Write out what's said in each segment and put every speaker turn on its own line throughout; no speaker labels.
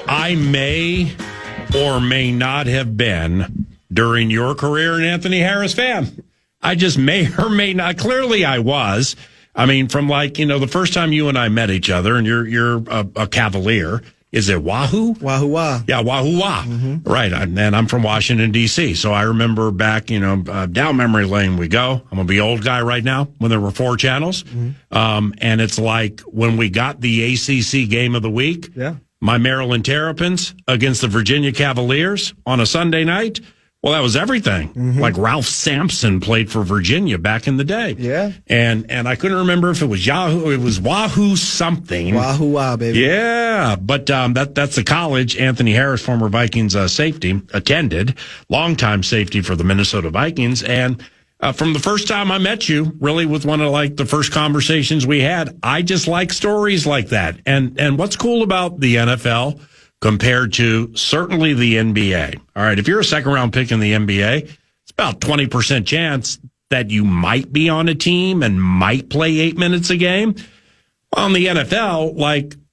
I may or may not have been, during your career, an Anthony Harris fan. I just may or may not. Clearly I was. I mean, from the first time you and I met each other, and you're a Cavalier. Is it Wahoo?
Wahoo Wah.
Yeah, Wahoo Wah. Mm-hmm. Right. And I'm from Washington, D.C. So I remember back, down memory lane we go. I'm going to be old guy right now when there were 4 channels. Mm-hmm. And it's like when we got the ACC game of the week, my Maryland Terrapins against the Virginia Cavaliers on a Sunday night. Well, that was everything. Mm-hmm. Like Ralph Sampson played for Virginia back in the day.
Yeah.
And I couldn't remember if it was Yahoo, it was Wahoo something.
Wahoo Wah, baby.
Yeah. But that's the college Anthony Harris, former Vikings safety, attended. Longtime safety for the Minnesota Vikings. And from the first time I met you, really with one of the first conversations we had, I just like stories like that. And what's cool about the NFL compared to certainly the NBA. All right, if you're a second-round pick in the NBA, it's about 20% chance that you might be on a team and might play 8 minutes a game. Well, in the NFL,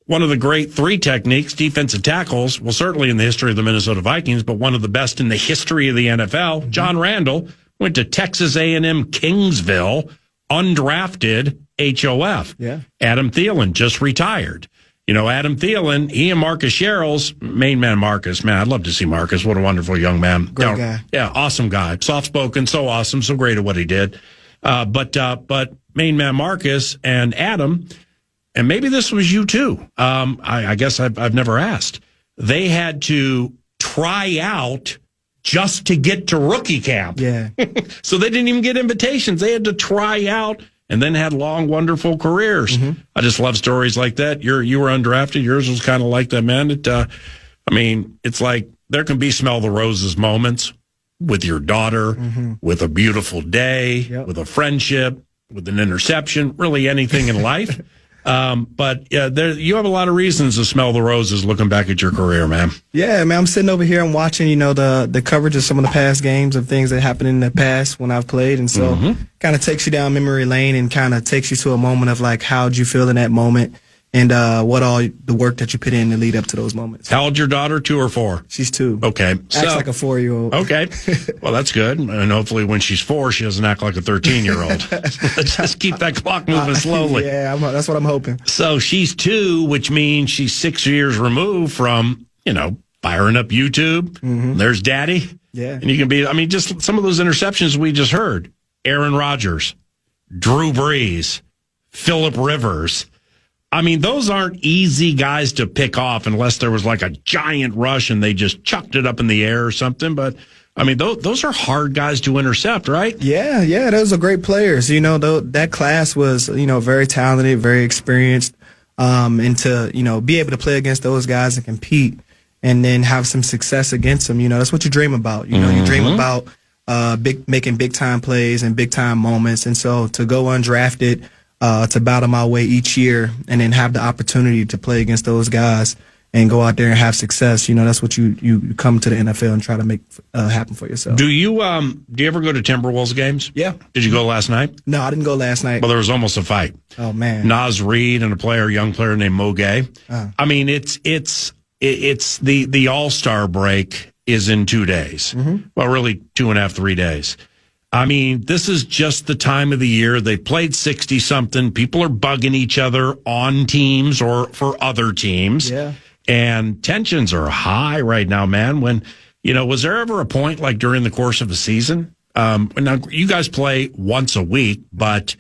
one of the great 3 techniques, defensive tackles, well, certainly in the history of the Minnesota Vikings, but one of the best in the history of the NFL, John Randall, went to Texas A&M Kingsville, undrafted HOF.
Yeah.
Adam Thielen just retired. Adam Thielen, he and Marcus Sherrills, main man Marcus, man, I'd love to see Marcus. What a wonderful young man.
Great guy.
Yeah, awesome guy. Soft-spoken, so awesome, so great at what he did. But main man Marcus and Adam, and maybe this was you too, I guess I've never asked, they had to try out just to get to rookie camp.
Yeah.
So they didn't even get invitations. They had to try out and then had long, wonderful careers. Mm-hmm. I just love stories like that. You were undrafted. Yours was kind of like that, man. It's like there can be smell the roses moments with your daughter, mm-hmm. with a beautiful day, with a friendship, with an interception, really anything in life. But you have a lot of reasons to smell the roses looking back at your career, man.
Yeah, man, I'm sitting over here and watching, the coverage of some of the past games of things that happened in the past when I've played. And so kind of takes you down memory lane and kind of takes you to a moment of how'd you feel in that moment and what all the work that you put in to lead up to those moments.
How old's your daughter, 2 or 4?
She's 2.
Okay.
Acts like a 4-year-old.
Okay. Well, that's good. And hopefully when she's 4, she doesn't act like a 13-year-old. Let's just keep that clock moving slowly.
Yeah, that's what I'm hoping.
So she's 2, which means she's 6 years removed from, firing up YouTube. Mm-hmm. There's daddy.
Yeah.
And you can be, just some of those interceptions we just heard. Aaron Rodgers, Drew Brees, Phillip Rivers. Those aren't easy guys to pick off unless there was a giant rush and they just chucked it up in the air or something. But, those are hard guys to intercept, right?
Yeah, those are great players. That class was, very talented, very experienced. And to, be able to play against those guys and compete and then have some success against them, that's what you dream about. You dream about making big-time plays and big-time moments. And so to go undrafted, to battle my way each year and then have the opportunity to play against those guys and go out there and have success. That's what you come to the NFL and try to make happen for yourself.
Do you ever go to Timberwolves games?
Yeah.
Did you go last night?
No, I didn't go last night.
Well, there was almost a fight.
Oh man.
Nas Reed and a young player named Mo Gay. It's the All-Star break is in 2 days. Mm-hmm. Well, really 2.5, 3 days. This is just the time of the year. They played 60-something. People are bugging each other on teams or for other teams.
Yeah.
And tensions are high right now, man. When, was there ever a point during the course of a season? Now, you guys play once a week, but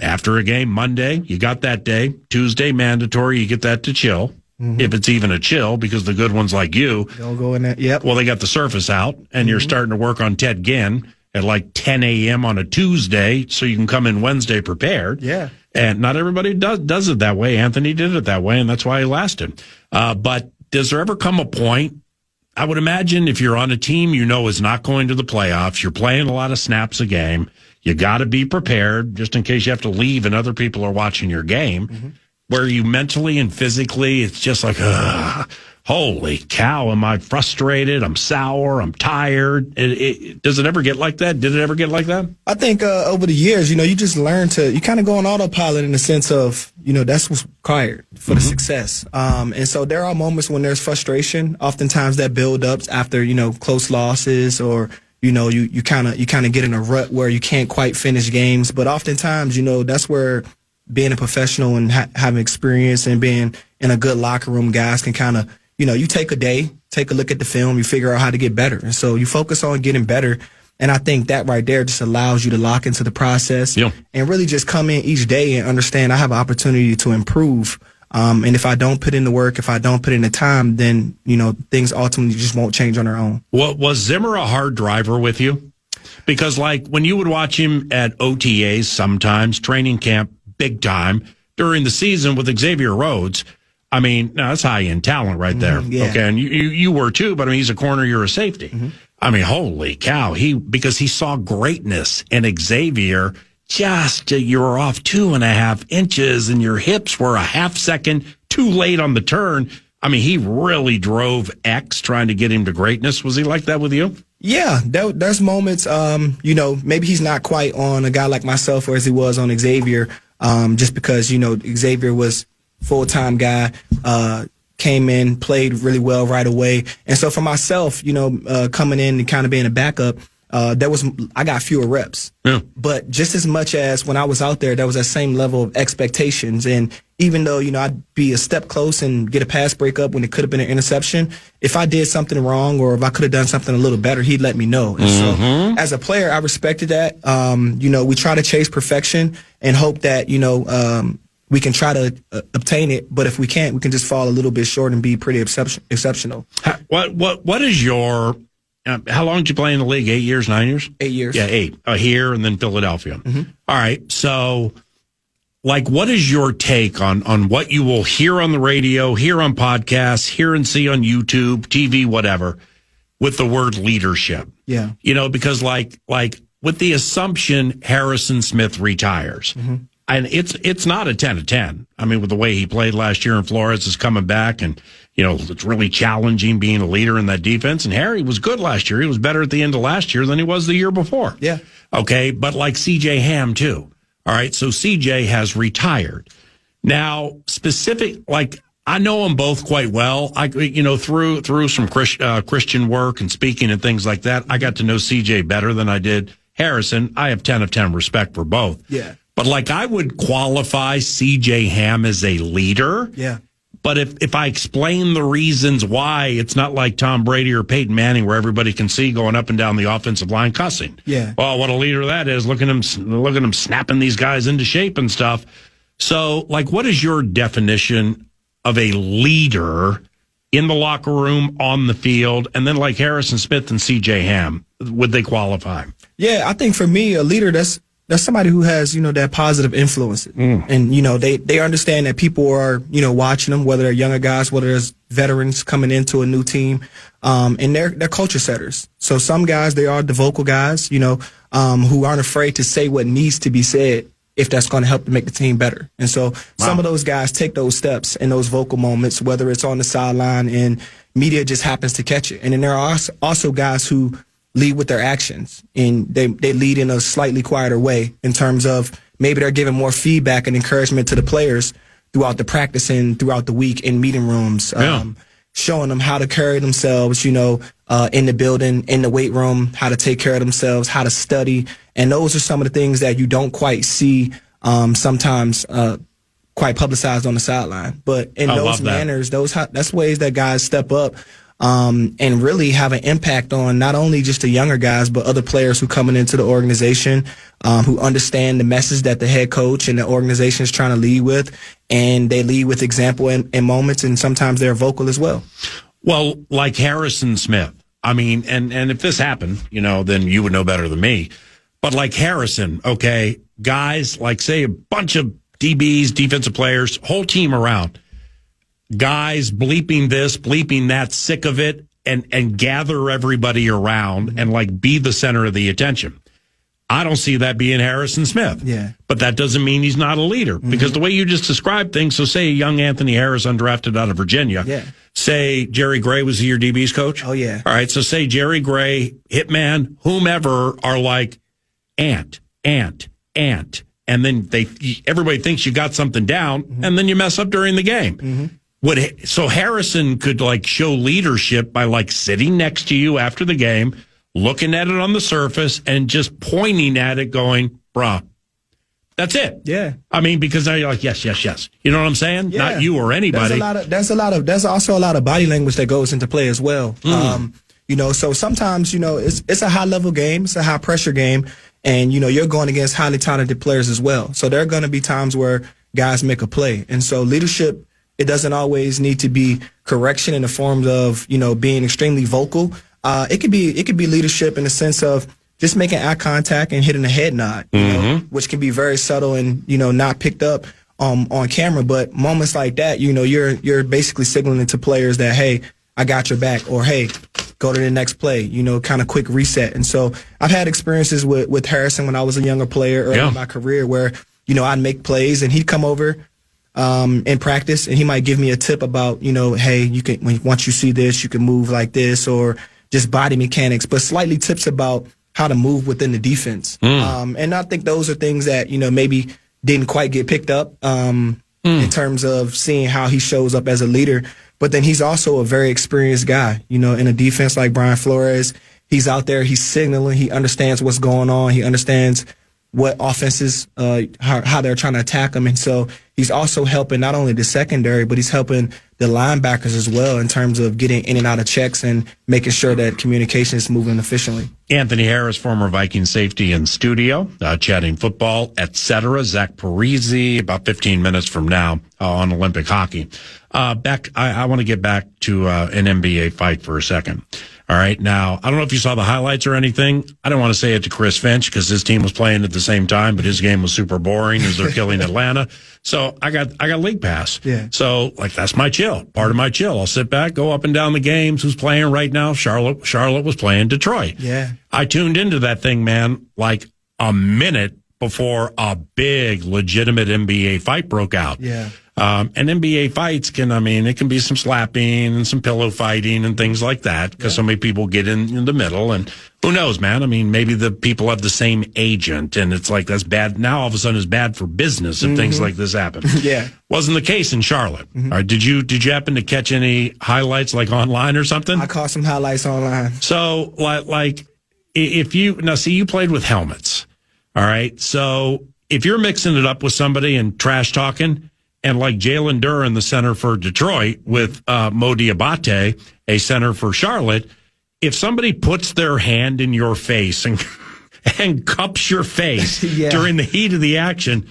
after a game, Monday, you got that day. Tuesday, mandatory, you get that to chill. Mm-hmm. If it's even a chill, because the good ones like you.
They'll go in there. Yep.
Well, they got the surface out, and you're starting to work on Ted Ginn at 10 a.m. on a Tuesday, so you can come in Wednesday prepared.
Yeah.
And not everybody does it that way. Anthony did it that way, and that's why he lasted. But does there ever come a point, I would imagine if you're on a team is not going to the playoffs, you're playing a lot of snaps a game, you got to be prepared just in case you have to leave and other people are watching your game, where you mentally and physically, it's just holy cow, am I frustrated? I'm sour. I'm tired. Does it ever get like that? Did it ever get like that?
I think over the years, you just learn you kind of go on autopilot in the sense of, that's what's required for the success. And so there are moments when there's frustration. Oftentimes that build ups after, close losses, or, you kind of get in a rut where you can't quite finish games. But oftentimes, that's where being a professional and having experience and being in a good locker room, guys can kind of, you take a day, take a look at the film, you figure out how to get better. And so you focus on getting better. And I think that right there just allows you to lock into the process and really just come in each day and understand I have an opportunity to improve. And if I don't put in the work, if I don't put in the time, then, things ultimately just won't change on their own.
Well, was Zimmer a hard driver with you? Because when you would watch him at OTAs sometimes, training camp, big time, during the season with Xavier Rhodes, I mean, now that's high-end talent right there. Okay, and you were too, but I mean, he's a corner, you're a safety. I mean, holy cow, because he saw greatness in Xavier, you were off 2.5 inches and your hips were a half second too late on the turn. I mean, he really drove X trying to get him to greatness. Was he like that with you?
Yeah, there's moments, maybe he's not quite on a guy like myself or as he was on Xavier, just because, Xavier was full-time guy, came in, played really well right away. And so for myself, coming in and kind of being a backup, I got fewer reps. Yeah. But just as much as when I was out there was that same level of expectations. And even though, I'd be a step close and get a pass breakup when it could have been an interception, if I did something wrong or if I could have done something a little better, he'd let me know. And so as a player, I respected that. We try to chase perfection and hope that, we can try to obtain it, but if we can't, we can just fall a little bit short and be pretty exceptional.
What is your? How long did you play in the league? 8 years, 9 years?
8 years.
Yeah, 8. Here and then Philadelphia. All right. So, what is your take on what you will hear on the radio, hear on podcasts, hear and see on YouTube, TV, whatever, with the word leadership?
Yeah.
Because with the assumption Harrison Smith retires. And it's not a 10 of 10. I mean, with the way he played last year and Flores is coming back and, it's really challenging being a leader in that defense. And Harry was good last year. He was better at the end of last year than he was the year before.
Yeah.
Okay. But like CJ Ham too. All right. So CJ has retired. Now, I know them both quite well. Through some Christian work and speaking and things like that, I got to know CJ better than I did Harrison. I have 10 of 10 respect for both.
Yeah.
But I would qualify CJ Ham as a leader.
Yeah.
But if I explain the reasons why, it's not like Tom Brady or Peyton Manning where everybody can see going up and down the offensive line cussing.
Yeah.
Well, what a leader that is. Look at him snapping these guys into shape and stuff. So, what is your definition of a leader in the locker room, on the field, and then like Harrison Smith and CJ Ham, would they qualify?
Yeah, I think for me, a leader that's somebody who has, that positive influence. And, they understand that people are, watching them, whether they're younger guys, whether there's veterans coming into a new team, and they're culture setters. So some guys, they are the vocal guys, who aren't afraid to say what needs to be said if that's going to help to make the team better. And so some of those guys take those steps in those vocal moments, whether it's on the sideline and media just happens to catch it. And then there are also guys who lead with their actions, and they lead in a slightly quieter way in terms of maybe they're giving more feedback and encouragement to the players throughout the practice and throughout the week in meeting rooms, showing them how to carry themselves, in the building, in the weight room, how to take care of themselves, how to study. And those are some of the things that you don't quite see sometimes quite publicized on the sideline. But in those manners, that's ways that guys step up and really have an impact on not only just the younger guys, but other players who coming into the organization, who understand the message that the head coach and the organization is trying to lead with, and they lead with example in moments, and sometimes they're vocal as well.
Well, like Harrison Smith, I mean, and if this happened, then you would know better than me, but like Harrison, okay, guys, say a bunch of DBs, defensive players, whole team around, guys bleeping this, bleeping that, sick of it, and gather everybody around and be the center of the attention. I don't see that being Harrison Smith.
Yeah.
But that doesn't mean he's not a leader, because the way you just described things, so say a young Anthony Harris undrafted out of Virginia, say Jerry Gray was your DB's coach?
Oh, yeah.
All right. So say Jerry Gray, Hitman, whomever are like ant. And then everybody thinks you got something down, and then you mess up during the game. So Harrison could like show leadership by like sitting next to you after the game, looking at it on the surface and just pointing at it going, bruh, that's it.
Yeah.
I mean, because now you're like, yes. You know what I'm saying?
Yeah.
Not you or anybody.
There's also a lot of body language that goes into play as well. So sometimes, it's a high level game. It's a high pressure game. And, you're going against highly talented players as well. So there are going to be times where guys make a play. And so leadership, it doesn't always need to be correction in the form of, being extremely vocal. It could be leadership in the sense of just making eye contact and hitting a head nod, which can be very subtle and, not picked up on camera. But moments like that, you're basically signaling to players that, hey, I got your back, or hey, go to the next play, kind of quick reset. And so I've had experiences with Harrison when I was a younger player early in my career where, I'd make plays and he'd come over in practice and he might give me a tip about, hey, once you see this, you can move like this, or just body mechanics, but slightly tips about how to move within the defense. And I think those are things that, maybe didn't quite get picked up in terms of seeing how he shows up as a leader. But then he's also a very experienced guy, in a defense like Brian Flores. He's out there, he's signaling, he understands what's going on, he understands what offenses, how they're trying to attack him. And so he's also helping not only the secondary, but he's helping the linebackers as well in terms of getting in and out of checks and making sure that communication is moving efficiently.
Anthony Harris, former Viking safety in studio, chatting football, etc. Zach Parise, about 15 minutes from now on Olympic hockey. I want to get back to an NBA fight for a second. All right. Now, I don't know if you saw the highlights or anything. I don't want to say it to Chris Finch because his team was playing at the same time, but his game was super boring as they're killing Atlanta. So I got League Pass.
Yeah.
So that's my chill, part of my chill. I'll sit back, go up and down the games. Who's playing right now? Charlotte was playing Detroit.
Yeah.
I tuned into that thing, man, like a minute before a big legitimate NBA fight broke out.
Yeah.
And NBA fights it can be some slapping and some pillow fighting and things like that because so many people get in the middle and who knows, man? Maybe the people have the same agent and it's like that's bad. Now all of a sudden it's bad for business if things like this happen.
Yeah.
Wasn't the case in Charlotte. All right. Did you happen to catch any highlights like online or something?
I caught some highlights online.
So like if you played with helmets. All right. So if you're mixing it up with somebody and trash talking, and like Jalen Duren, the center for Detroit, with Mo Diabate, a center for Charlotte, if somebody puts their hand in your face and cups your face during the heat of the action,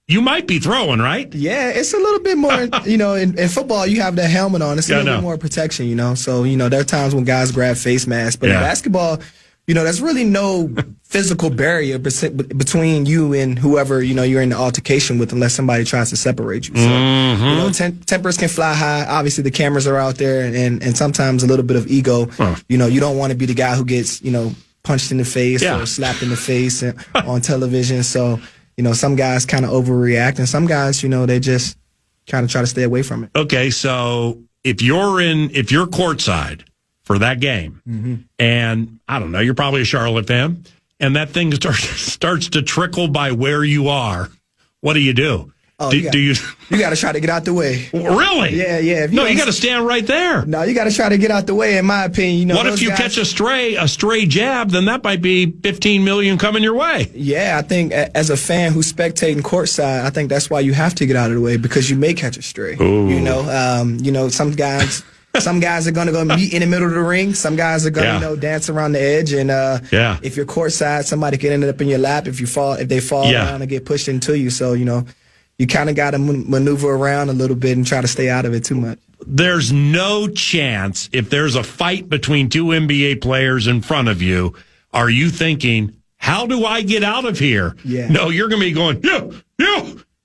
you might be throwing, right?
Yeah, it's a little bit more, in football, you have that helmet on. It's a little bit more protection, So, there are times when guys grab face masks. But in basketball, there's really no physical barrier between you and whoever, you're in the altercation with unless somebody tries to separate you. So, tempers can fly high. Obviously, the cameras are out there and sometimes a little bit of ego. You don't want to be the guy who gets, punched in the face or slapped in the face on television. So, some guys kind of overreact and some guys, they just kind of try to stay away from it.
Okay, so if you're courtside for that game, and I don't know, you're probably a Charlotte fan, and that thing starts to trickle by where you are, what do you do?
Oh, you got to try to get out the way.
Really?
Yeah.
You got to stand right there.
No, you got to try to get out the way. In my opinion,
what if you catch a stray jab? Then that might be 15 million coming your way.
Yeah, I think as a fan who's spectating courtside, I think that's why you have to get out of the way because you may catch a stray.
Ooh.
Some guys. Some guys are going to go meet in the middle of the ring. Some guys are going to dance around the edge. And if you're courtside, somebody can end up in your lap if they fall down and get pushed into you. So you kind of got to maneuver around a little bit and try to stay out of it too much.
There's no chance if there's a fight between two NBA players in front of you, are you thinking, how do I get out of here?
Yeah.
No, you're going to be going,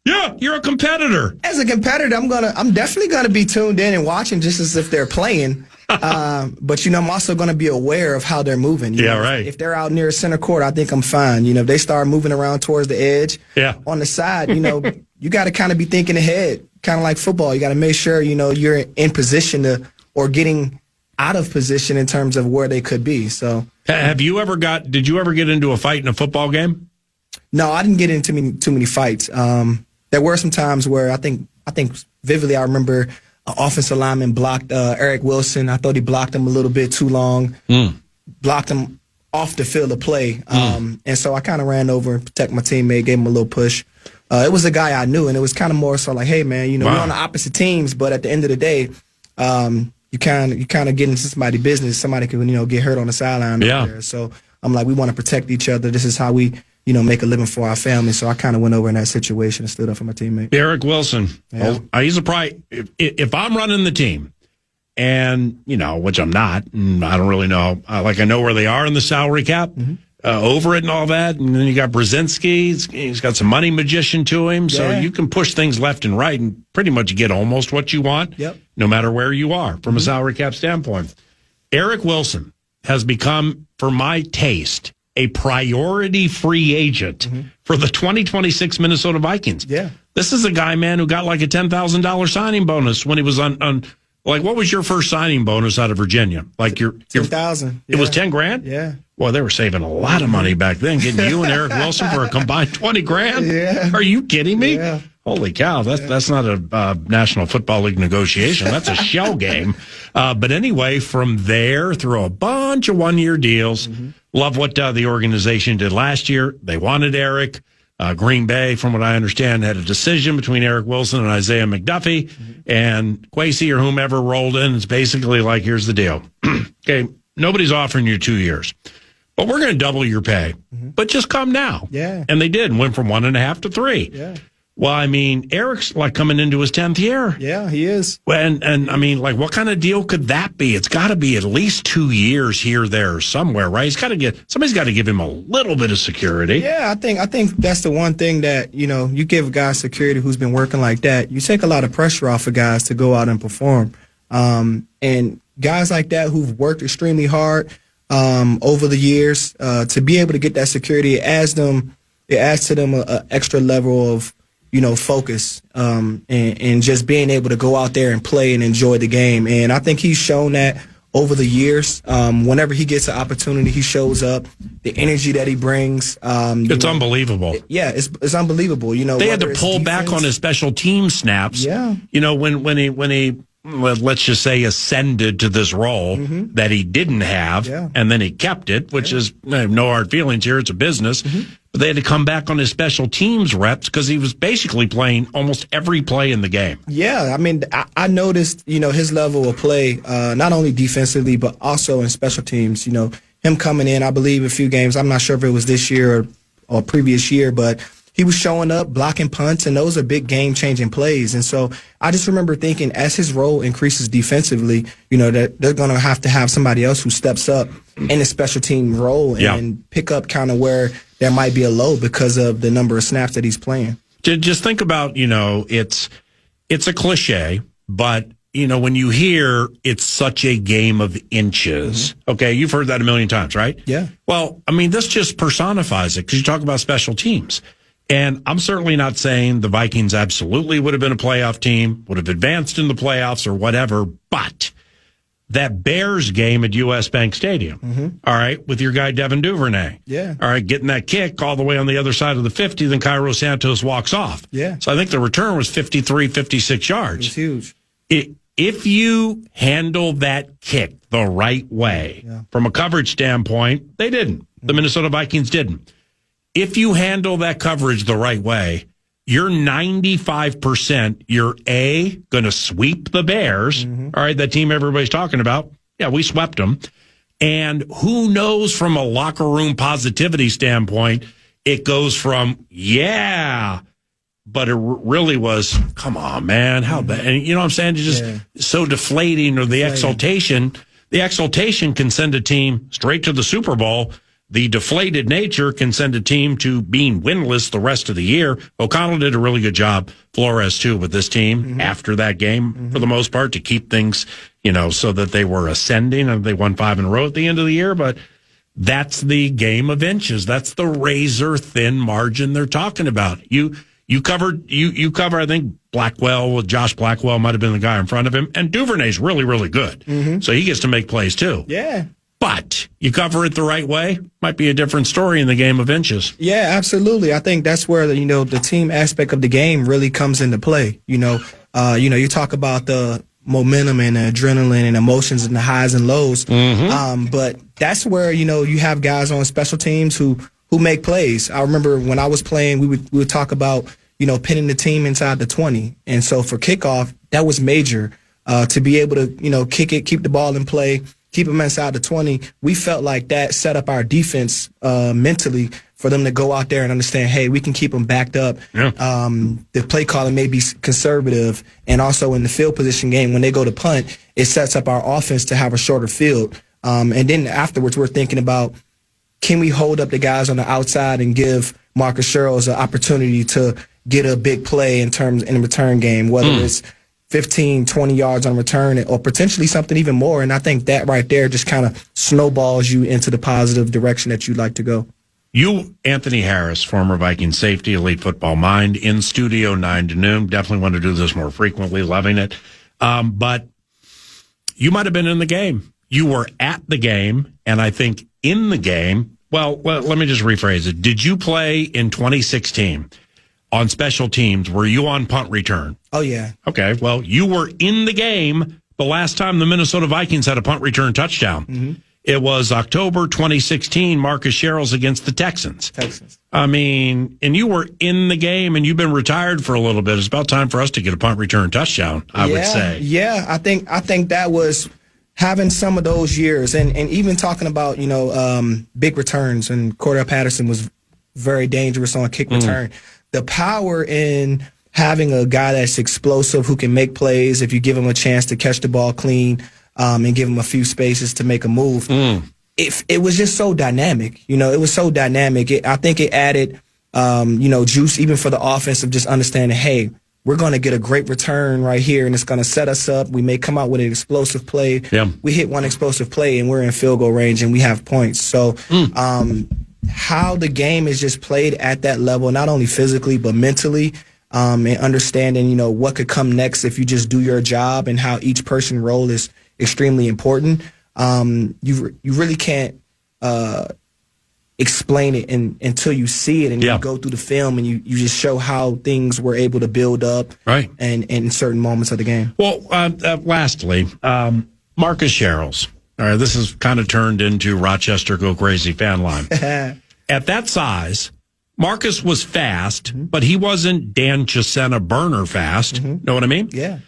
yeah, you're a competitor.
As a competitor, I'm definitely gonna be tuned in and watching just as if they're playing. But I'm also gonna be aware of how they're moving.
Right.
If they're out near center court, I think I'm fine. If they start moving around towards the edge, on the side, you got to kind of be thinking ahead, kind of like football. You got to make sure you're in position to or getting out of position in terms of where they could be. So,
did you ever get into a fight in a football game?
No, I didn't get into too many fights. There were some times where I think vividly I remember an offensive lineman blocked Eric Wilson. I thought he blocked him a little bit too long, blocked him off the field of play. And so I kind of ran over and protected my teammate, gave him a little push. It was a guy I knew, and it was kind of more so like, hey, man, we're on the opposite teams, but at the end of the day, you kind of get into somebody's business. Somebody could, get hurt on the sideline.
Yeah.
There. So I'm like, we want to protect each other. This is how we, make a living for our family. So I kind of went over in that situation and stood up for my teammate.
Eric Wilson.
Yeah.
He's a probably, if I'm running the team, and, which I'm not, and I don't really know, I know where they are in the salary cap, over it and all that. And then you got Brzezinski. He's got some money magician to him. So you can push things left and right and pretty much get almost what you want, no matter where you are from a salary cap standpoint. Eric Wilson has become, for my taste, a priority free agent for the 2026 Minnesota Vikings.
Yeah.
This is a guy, man, who got like a $10,000 signing bonus when he was on what was your first signing bonus out of Virginia? Like your
10,000.
It was 10 grand?
Yeah.
Well, they were saving a lot of money back then, getting you and Eric Wilson for a combined 20 grand.
Yeah.
Are you kidding me?
Yeah.
Holy cow, that's not a National Football League negotiation. That's a shell game. But anyway, from there, through a bunch of one-year deals, love what the organization did last year. They wanted Eric. Green Bay, from what I understand, had a decision between Eric Wilson and Isaiah McDuffie, and Kwesi or whomever rolled in. It's basically like, here's the deal. Okay, nobody's offering you 2 years, but we're going to double your pay. But just come now.
Yeah.
And they did, and went from 1.5 to 3.
Yeah.
Well, I mean, Eric's like coming into his 10th year.
Yeah, he is.
And I mean, like, what kind of deal could that be? It's got to be at least 2 years here, there, somewhere, right? Somebody's got to give him a little bit of security.
Yeah, I think that's the one thing that, you give a guy security who's been working like that. You take a lot of pressure off of guys to go out and perform. And guys like that who've worked extremely hard over the years, to be able to get that security, it adds to them an extra level of, focus, and just being able to go out there and play and enjoy the game. And I think he's shown that over the years. Whenever he gets an opportunity, he shows up. The energy that he brings.
It's unbelievable.
It's unbelievable.
They had to pull back on his special team snaps.
Yeah.
When he let's just say ascended to this role that he didn't have, and then he kept it, which is, I have no hard feelings here. It's a business. But they had to come back on his special teams reps because he was basically playing almost every play in the game.
Yeah, I mean, I noticed, his level of play, not only defensively, but also in special teams. Him coming in, I believe, a few games. I'm not sure if it was this year or previous year, but he was showing up, blocking punts, and those are big game-changing plays. And so I just remember thinking, as his role increases defensively, that they're going to have somebody else who steps up in a special team role and pick up kind of where there might be a low because of the number of snaps that he's playing.
Just think about, it's a cliche, but, when you hear it's such a game of inches, okay, you've heard that a million times, right?
Yeah.
Well, I mean, this just personifies it because you talk about special teams. And I'm certainly not saying the Vikings absolutely would have been a playoff team, would have advanced in the playoffs or whatever, but that Bears game at U.S. Bank Stadium, all right, with your guy Devin Duvernay.
Yeah.
All right, getting that kick all the way on the other side of the 50, then Cairo Santos walks off.
Yeah.
So I think the return was 53, 56 yards.
It's huge.
If you handle that kick the right way, from a coverage standpoint, they didn't. The Minnesota Vikings didn't. If you handle that coverage the right way, you're 95%, you're going to sweep the Bears. All right, that team everybody's talking about. Yeah, we swept them. And who knows from a locker room positivity standpoint, it goes from, but it really was, come on, man, how bad. And you know what I'm saying? It's just so deflating, or the exaltation. The exaltation can send a team straight to the Super Bowl. The deflated nature can send a team to being winless the rest of the year. O'Connell did a really good job, Flores too, with this team after that game for the most part to keep things, so that they were ascending, and they won 5 in a row at the end of the year. But that's the game of inches. That's the razor thin margin they're talking about. You You cover, I think Josh Blackwell might have been the guy in front of him, and Duvernay's really, really good. So he gets to make plays too.
Yeah.
But you cover it the right way, might be a different story in the game of inches.
Yeah, absolutely. I think that's where the team aspect of the game really comes into play. You talk about the momentum and adrenaline and emotions and the highs and lows. But that's where you have guys on special teams who make plays. I remember when I was playing, we would talk about pinning the team inside the 20, and so for kickoff that was major to be able to kick it, keep the ball in play, keep them inside the 20. We felt like that set up our defense mentally for them to go out there and understand, hey, we can keep them backed up.
Yeah.
The play calling may be conservative, and also in the field position game, when they go to punt, it sets up our offense to have a shorter field. And then afterwards, we're thinking about, can we hold up the guys on the outside and give Marcus Sherrills an opportunity to get a big play in the return game, whether it's 15, 20 yards on return or potentially something even more. And I think that right there just kind of snowballs you into the positive direction that you'd like to go.
You, Anthony Harris, former Viking safety, elite football mind, in studio 9 to noon. Definitely want to do this more frequently, loving it. But you might have been in the game. You were at the game, and I think in the game, well, let me just rephrase it. Did you play in 2016 on special teams? Were you on punt return?
Oh, yeah.
Okay, well, you were in the game the last time the Minnesota Vikings had a punt return touchdown. It was October 2016, Marcus Sherrills against the Texans. I mean, and you were in the game, and you've been retired for a little bit. It's about time for us to get a punt return touchdown, I would say.
Yeah, I think that was having some of those years, and even talking about, big returns, and Cordell Patterson was very dangerous on a kick return. The power in having a guy that's explosive who can make plays if you give him a chance to catch the ball clean, and give him a few spaces to make a move. It was just so dynamic. It was so dynamic. I think it added, juice even for the offense of just understanding, hey, we're going to get a great return right here, and it's going to set us up. We may come out with an explosive play. Yeah. We hit one explosive play, and we're in field goal range, and we have points. So how the game is just played at that level, not only physically but mentally, and understanding, what could come next if you just do your job, and how each person role is extremely important. You really can't explain it until you see it, and you go through the film, and you just show how things were able to build up and in certain moments of the game. Well,
lastly, Marcus Sherrills. All right, this has kind of turned into Rochester Go Crazy fan line. At that size, Marcus was fast, but he wasn't Dan Chisena burner fast. Know what I mean?
Yeah.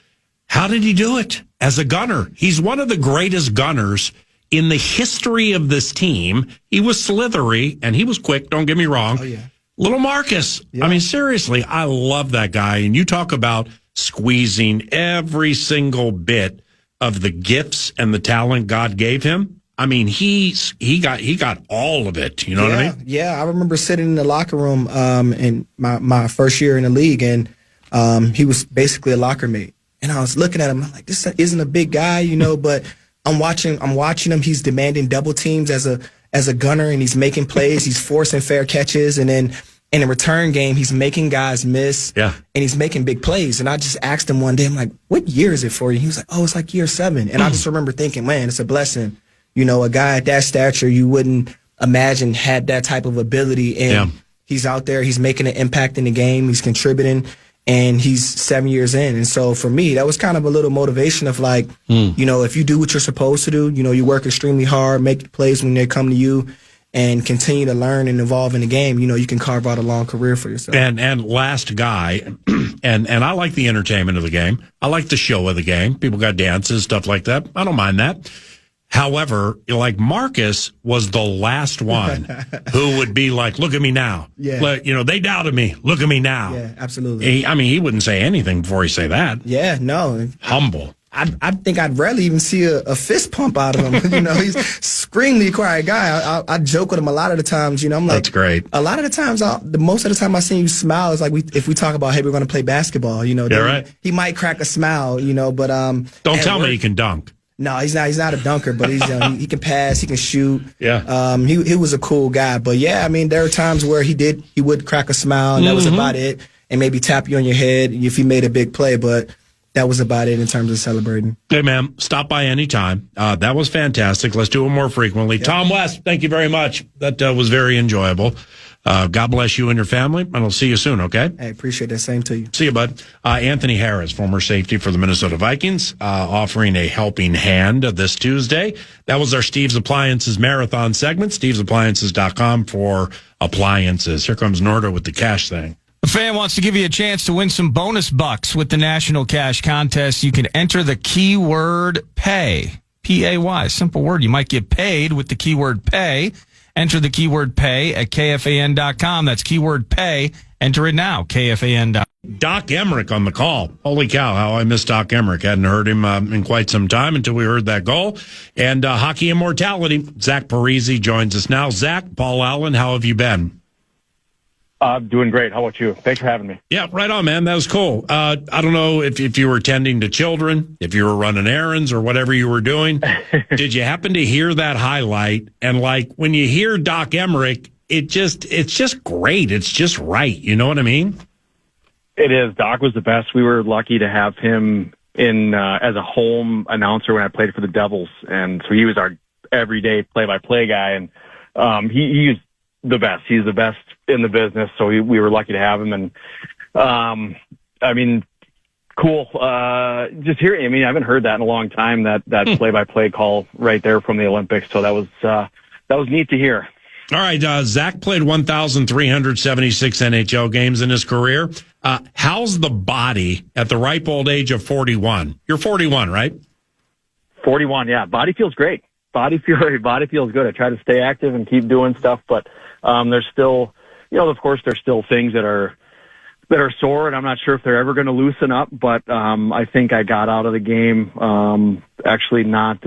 How did he do it as a gunner? He's one of the greatest gunners in the history of this team. He was slithery, and he was quick, don't get me wrong.
Oh, yeah.
Little Marcus. Yeah. I mean, seriously, I love that guy. And you talk about squeezing every single bit of the gifts and the talent God gave him. I mean, he got all of it. You know what I mean?
Yeah, I remember sitting in the locker room in my first year in the league, and he was basically a locker mate. And I was looking at him, I'm like, this isn't a big guy, but I'm watching him. He's demanding double teams as a gunner, and he's making plays. He's forcing fair catches, and then in the return game, he's making guys miss. Yeah. And he's making big plays. And I just asked him one day, I'm like, what year is it for you? He was like, oh, it's like year 7. And I just remember thinking, man, it's a blessing. A guy at that stature you wouldn't imagine had that type of ability. And he's out there, he's making an impact in the game, he's contributing, and he's 7 years in. And so for me, that was kind of a little motivation of like, if you do what you're supposed to do, you work extremely hard, make plays when they come to you, and continue to learn and evolve in the game, you can carve out a long career for yourself.
And last guy, and I like the entertainment of the game. I like the show of the game. People got dances, stuff like that. I don't mind that. However, like Marcus was the last one who would be like, look at me now. Yeah. They doubted me. Look at me now.
Yeah, absolutely.
He wouldn't say anything before he say that.
Yeah, no.
Humble.
I think I'd rarely even see a fist pump out of him. He's extremely quiet guy. I joke with him a lot of the times. I'm like,
that's great.
A lot of the times, most of the time I see you smile is like if we talk about, hey, we're going to play basketball.
Yeah, right.
He might crack a smile. But
don't tell me he can dunk.
No, he's not. He's not a dunker, but he's he can pass, he can shoot.
Yeah.
He was a cool guy, but yeah, I mean, there are times where he would crack a smile, and that was about it. and maybe tap you on your head if you made a big play. But that was about it in terms of celebrating.
Hey, man, stop by anytime. That was fantastic. Let's do it more frequently. Yep. Tom West, thank you very much. That was very enjoyable. God bless you and your family, and I'll see you soon, okay?
I appreciate that. Same to you.
See you, bud. Anthony Harris, former safety for the Minnesota Vikings, offering a helping hand this Tuesday. That was our Steve's Appliances Marathon segment, stevesappliances.com for appliances. Here comes Norda with the cash thing.
The fan wants to give you a chance to win some bonus bucks with the National Cash Contest. You can enter the keyword PAY. P-A-Y, simple word. You might get paid with the keyword PAY. Enter the keyword PAY at KFAN.com. That's keyword PAY. Enter it now, KFAN.com.
Doc Emmerich on the call. Holy cow, how I miss Doc Emmerich. Hadn't heard him in quite some time until we heard that goal. And hockey immortality, Zach Parise joins us now. Zach, Paul Allen, how have you been?
I'm doing great. How about you? Thanks for having me.
Yeah, right on, man. That was cool. I don't know if you were tending to children, if you were running errands or whatever you were doing. Did you happen to hear that highlight? And like when you hear Doc Emmerich, it's just great. It's just right. You know what I mean?
It is. Doc was the best. We were lucky to have him in as a home announcer when I played for the Devils, and so he was our everyday play-by-play guy. And he's the best. He's the best in the business. So we were lucky to have him. And I mean, cool. Just hearing. I mean, I haven't heard that in a long time. That play-by-play call right there from the Olympics. So that was neat to hear.
All right, Zach played 1,376 NHL games in his career. How's the body at the ripe old age of 41? You're 41, right?
41, yeah. Body feels great. Body feels good. I try to stay active and keep doing stuff, but there's still, of course, there's still things that are sore, and I'm not sure if they're ever going to loosen up. But I think I got out of the game actually not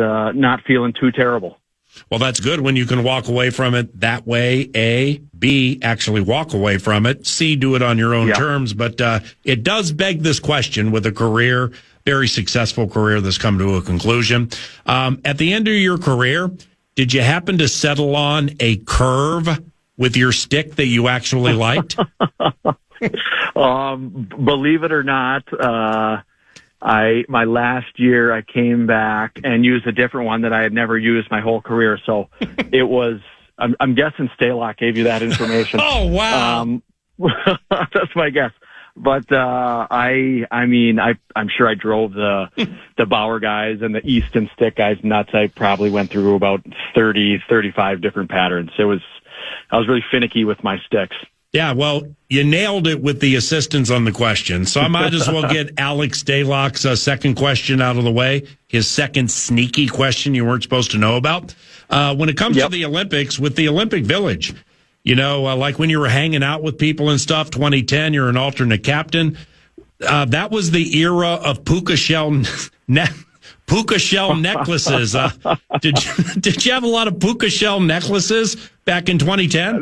feeling too terrible.
Well, that's good when you can walk away from it that way. A, B, actually walk away from it. C, do it on your own terms. But it does beg this question with a career, very successful career that's come to a conclusion. At the end of your career, did you happen to settle on a curve with your stick that you actually liked?
Believe it or not, my last year I came back and used a different one that I had never used my whole career. So it was, I'm guessing Stalock gave you that information.
Oh, wow.
That's my guess. But, I'm sure I drove the Bauer guys and the Easton stick guys nuts. I probably went through about 30, 35 different patterns. I was really finicky with my sticks.
Yeah, well, you nailed it with the assistance on the question. So I might as well get Alex Stalock's second question out of the way, his second sneaky question you weren't supposed to know about. When it comes to the Olympics, with the Olympic Village, like when you were hanging out with people and stuff, 2010, you're an alternate captain. That was the era of puka shell necklaces. Did you have a lot of puka shell necklaces back in 2010?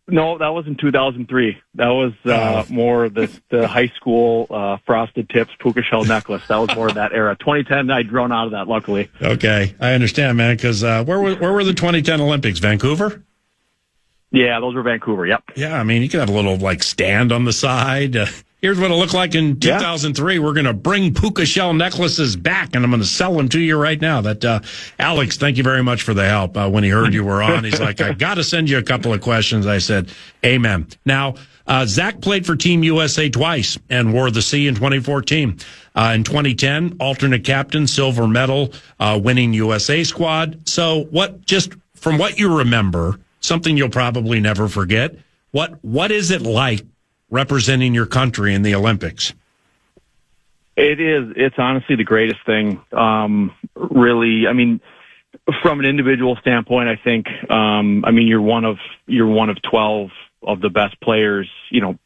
No, that was in 2003. That was more the high school frosted tips puka shell necklace. That was more of that era. 2010, I'd grown out of that, luckily.
Okay, I understand, man. Because where were the 2010 Olympics? Vancouver?
Yeah, those were Vancouver. Yep.
Yeah, I mean, you could have a little stand on the side. Here's what it looked like in 2003. We're going to bring puka shell necklaces back, and I'm going to sell them to you right now. That Alex, thank you very much for the help. When he heard you were on, he's like, I got to send you a couple of questions. I said, amen. Now, Zach played for Team USA twice and wore the C in 2014. In 2010, alternate captain, silver medal, winning USA squad. So just from what you remember, something you'll probably never forget, what is it like representing your country in the Olympics?
It is. It's honestly the greatest thing. Really, I mean, from an individual standpoint, I think, you're one of 12 of the best players,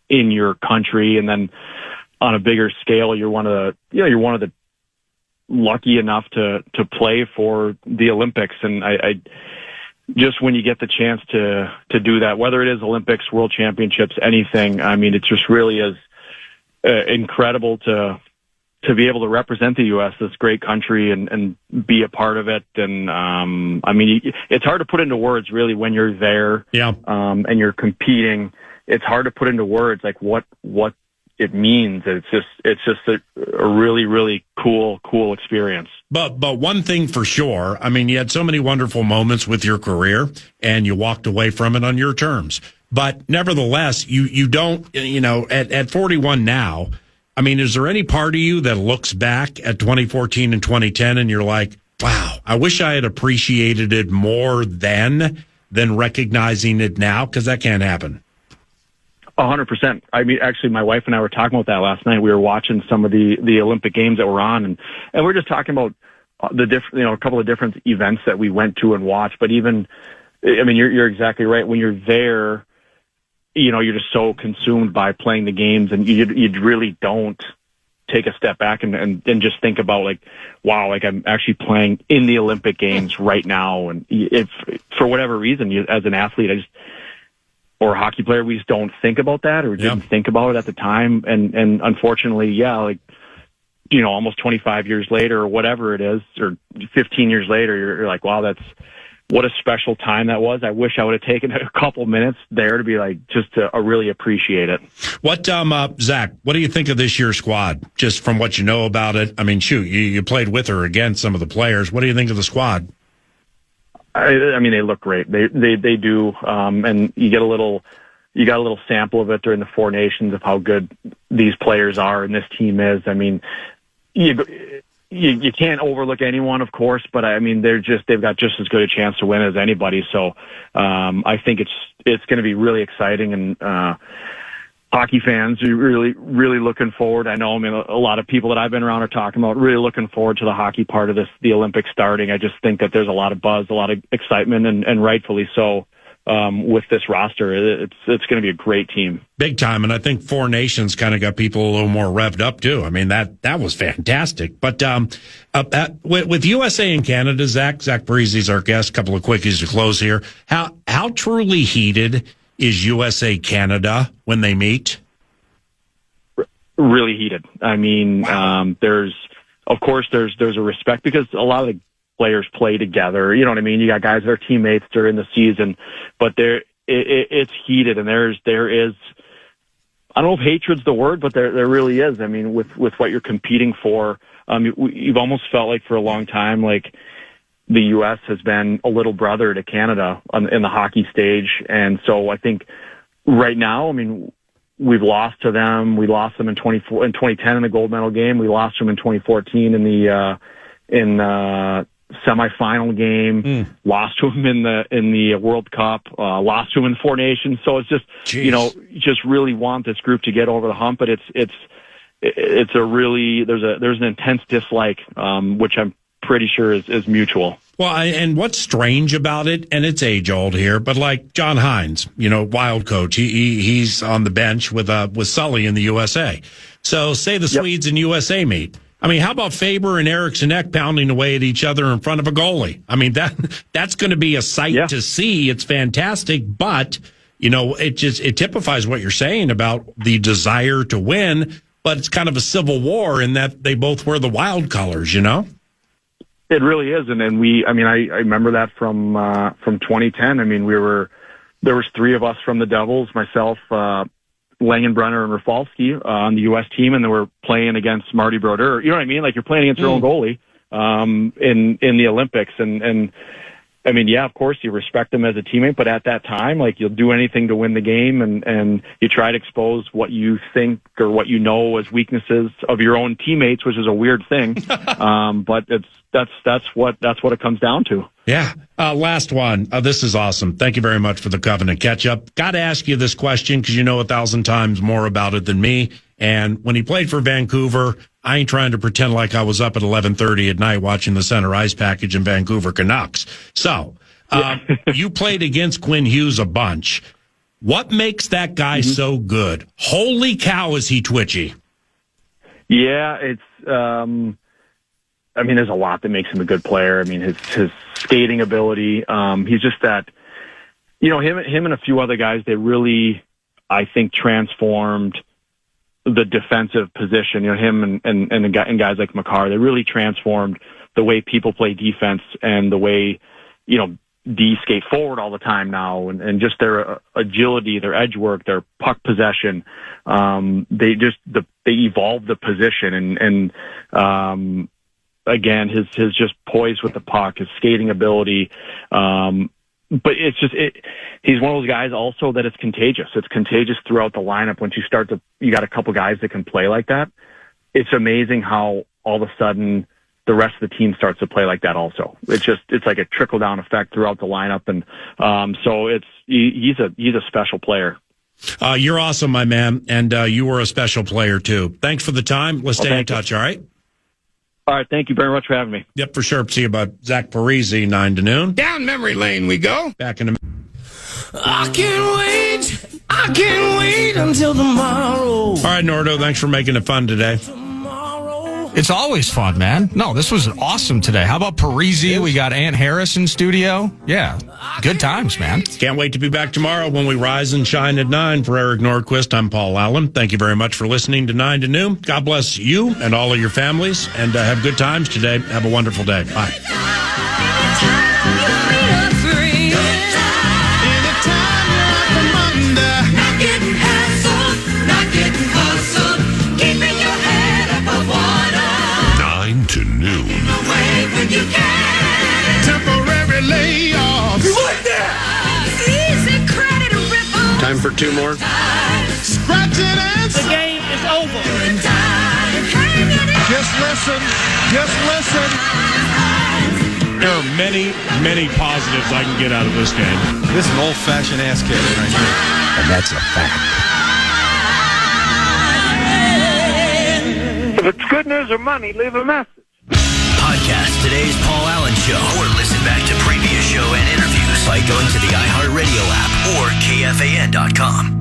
in your country. And then on a bigger scale, you're one of the lucky enough to play for the Olympics. And I just when you get the chance to do that, whether it is Olympics, World Championships, anything, it just really is incredible to be able to represent the U.S., this great country, and be a part of it. And it's hard to put into words really when you're there, and you're competing. it's hard to put into words like what it means. It's just a really, really cool experience.
But one thing for sure, I mean, you had so many wonderful moments with your career, and you walked away from it on your terms. But nevertheless, you don't, at 41 now, I mean, is there any part of you that looks back at 2014 and 2010 and you're like, wow, I wish I had appreciated it more then than recognizing it now? Because that can't happen.
100%. I mean, actually, my wife and I were talking about that last night. We were watching some of the Olympic Games that were on, and we're just talking about the different, a couple of different events that we went to and watched. But even, I mean, you're exactly right. When you're there, you're just so consumed by playing the games, and you really don't take a step back and just think about like, wow, like I'm actually playing in the Olympic Games right now. And if for whatever reason, as an athlete, or a hockey player, we just don't think about that, or didn't think about it at the time. And unfortunately, almost 25 years later or whatever it is, or 15 years later, you're like, wow, what a special time that was. I wish I would have taken a couple minutes there to be like, just to really appreciate it.
What, Zach, what do you think of this year's squad? Just from what you know about it. I mean, shoot, you played with or against some of the players. What do you think of the squad?
I mean, they look great. They do. And you got a little sample of it during the Four Nations of how good these players are and this team is. I mean, you can't overlook anyone, of course, but I mean, they've got just as good a chance to win as anybody. So, I think it's going to be really exciting, and, hockey fans are really, really looking forward. I know, a lot of people that I've been around are talking about really looking forward to the hockey part of the Olympics starting. I just think that there's a lot of buzz, a lot of excitement, and rightfully so. With this roster, it's going to be a great team.
Big time. And I think Four Nations kind of got people a little more revved up too. I mean, that was fantastic. But, with USA and Canada, Zach Parise is our guest. Couple of quickies to close here. How truly heated is USA Canada when they meet?
Really heated. I mean, wow. There's a respect because a lot of the players play together. You know what I mean? You got guys that are teammates during the season, but it's heated, and there is, I don't know if hatred's the word, but there really is. I mean, with what you're competing for, you've almost felt like for a long time, like the U.S. has been a little brother to Canada in the hockey stage. And so I think right now, I mean, we've lost to them. We lost them in 2010 in the gold medal game. We lost them in 2014 in the semifinal game, lost to them in the World Cup, lost to them in Four Nations. So it's just, just really want this group to get over the hump, but it's a really, there's an intense dislike, which I'm pretty sure is mutual.
Well, and what's strange about it, and it's age old here, but like John Hines, wild coach, he's on the bench with Sully in the USA. So say the Swedes and USA meet. I mean, how about Faber and Eriksson Ek pounding away at each other in front of a goalie? I mean, that's going to be a sight to see. It's fantastic, but it typifies what you're saying about the desire to win, but it's kind of a civil war in that they both wear the wild colors,
It really is, and then I remember that from 2010. I mean, there was three of us from the Devils, myself, Langenbrunner and Rafalski on the U.S. team, and they were playing against Marty Brodeur. You know what I mean? Like you're playing against your own goalie in the Olympics, and I mean, yeah, of course you respect them as a teammate, but at that time, like you'll do anything to win the game, and you try to expose what you think or what you know as weaknesses of your own teammates, which is a weird thing. But that's what it comes down to.
Yeah. Last one. This is awesome. Thank you very much for the Covenant catch-up. Got to ask you this question because you know 1,000 times more about it than me. And when he played for Vancouver, I ain't trying to pretend like I was up at 11:30 at night watching the center ice package in Vancouver Canucks. So, you played against Quinn Hughes a bunch. What makes that guy so good? Holy cow, is he twitchy?
Yeah, it's, there's a lot that makes him a good player. I mean, his skating ability, he's just that, him and a few other guys, they really, I think, transformed the defensive position. Him and guys like Makar, they really transformed the way people play defense and the way, D skate forward all the time now, and just their agility, their edge work, their puck possession. They evolved the position, and again, his just poise with the puck, his skating ability. But he's one of those guys also that it's contagious. It's contagious throughout the lineup. Once you got a couple guys that can play like that, it's amazing how all of a sudden the rest of the team starts to play like that also. It's like a trickle down effect throughout the lineup. And, so he's a special player.
You're awesome, my man. And, you were a special player too. Thanks for the time. Let's stay in touch. All right.
All right. Thank you very much for having me.
Yep, for sure. See you about Zach Parise, 9 to noon.
Down memory lane we go.
Back in a
I can't wait until tomorrow.
All right, Nordo, thanks for making it fun today.
It's always fun, man. No, this was awesome today. How about Parise? We got Aunt Harris in studio. Yeah, good times, man.
Can't wait to be back tomorrow when we rise and shine at 9. For Eric Nordquist, I'm Paul Allen. Thank you very much for listening to 9 to noon. God bless you and all of your families, and have good times today. Have a wonderful day. Bye.
To noon.
Temporary layoffs. You like that?
Easy credit rip-off.
Time for 2 more.
Scratching and
The game is over.
just listen.
There are many, many positives I can get out of this game.
This is an old-fashioned ass kicking right here.
And that's a fact.
If it's good news or money, leave a message.
Podcast today's Paul Allen Show, or listen back to previous show and interviews by going to the iHeartRadio app or KFAN.com.